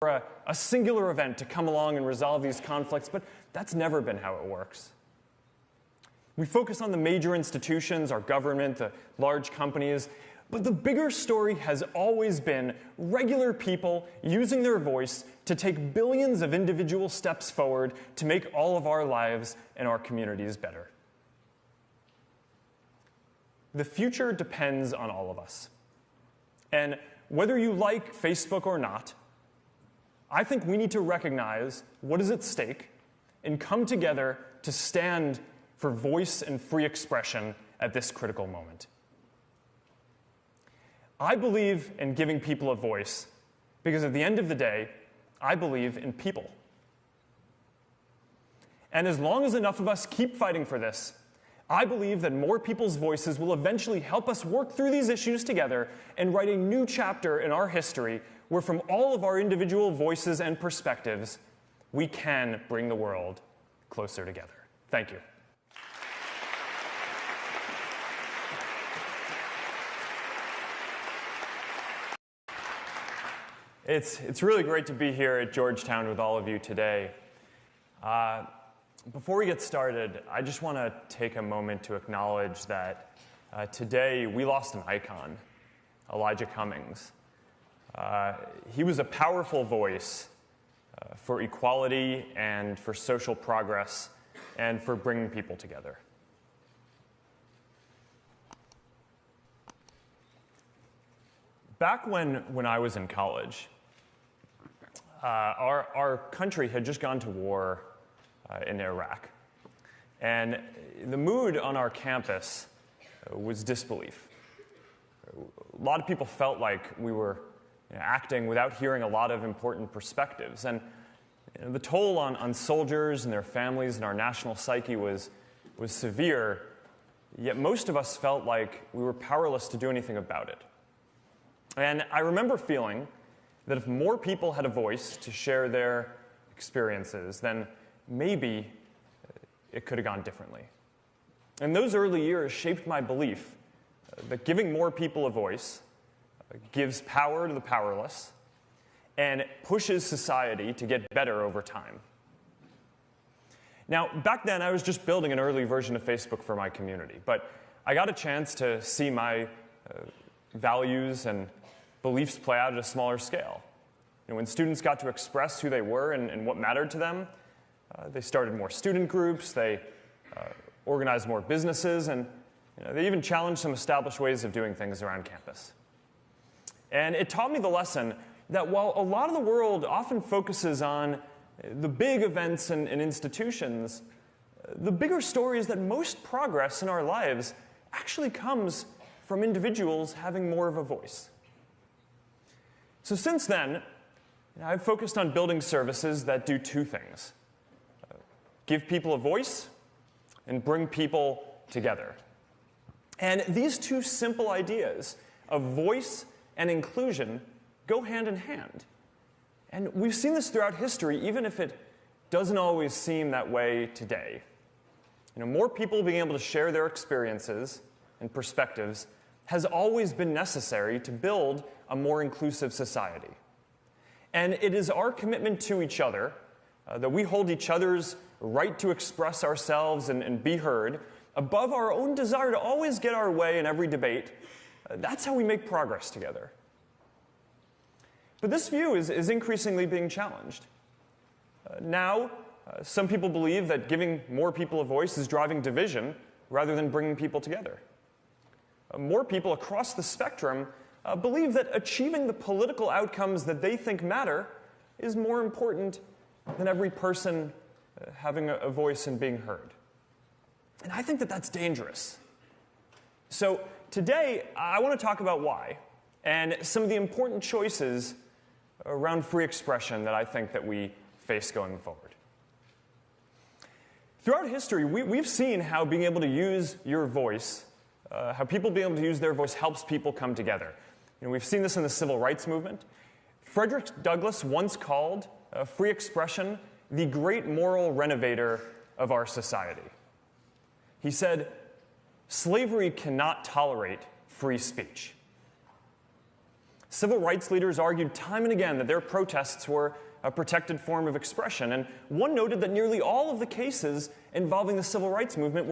a singular event to come along and resolve these conflicts, but that's never been how it works. We focus on the major institutions, our government, the large companies, but the bigger story has always been regular people using their voice to take billions of individual steps forward to make all of our lives and our communities better. The future depends on all of us. And whether you like Facebook or not, I think we need to recognize what is at stake and come together to stand for voice and free expression at this critical moment. I believe in giving people a voice because at the end of the day, I believe in people. And as long as enough of us keep fighting for this, I believe that more people's voices will eventually help us work through these issues together and write a new chapter in our history where from all of our individual voices and perspectives, we can bring the world closer together. Thank you. It's really great to be here at Georgetown with all of you today. Before we get started, I just want to take a moment to acknowledge that today we lost an icon, Elijah Cummings. He was a powerful voice for equality and for social progress and for bringing people together. Back when I was in college, our country had just gone to war in Iraq. And the mood on our campus was disbelief. A lot of people felt like we were acting without hearing a lot of important perspectives. And the toll on soldiers and their families and our national psyche was severe, yet most of us felt like we were powerless to do anything about it. And I remember feeling that if more people had a voice to share their experiences, then maybe it could have gone differently. And those early years shaped my belief that giving more people a voice gives power to the powerless and pushes society to get better over time. Now, back then, I was just building an early version of Facebook for my community, but I got a chance to see my values and beliefs play out at a smaller scale. And when students got to express who they were and what mattered to them, they started more student groups, they organized more businesses, and they even challenged some established ways of doing things around campus. And it taught me the lesson that while a lot of the world often focuses on the big events and institutions, the bigger story is that most progress in our lives actually comes from individuals having more of a voice. So since then, I've focused on building services that do two things: give people a voice and bring people together. And these two simple ideas of voice and inclusion go hand in hand. And we've seen this throughout history, even if it doesn't always seem that way today. More people being able to share their experiences and perspectives has always been necessary to build a more inclusive society. And it is our commitment to each other that we hold each other's right to express ourselves and be heard above our own desire to always get our way in every debate. That's how we make progress together. But this view is increasingly being challenged. Now, some people believe that giving more people a voice is driving division rather than bringing people together. More people across the spectrum believe that achieving the political outcomes that they think matter is more important than every person having a voice and being heard. And I think that that's dangerous. So today, I want to talk about why and some of the important choices around free expression that I think that we face going forward. Throughout history, we've seen how being able to use your voice, how people being able to use their voice helps people come together. We've seen this in the civil rights movement. Frederick Douglass once called free expression the great moral renovator of our society. He said, "Slavery cannot tolerate free speech." Civil rights leaders argued time and again that their protests were a protected form of expression, and one noted that nearly all of the cases involving the civil rights movement were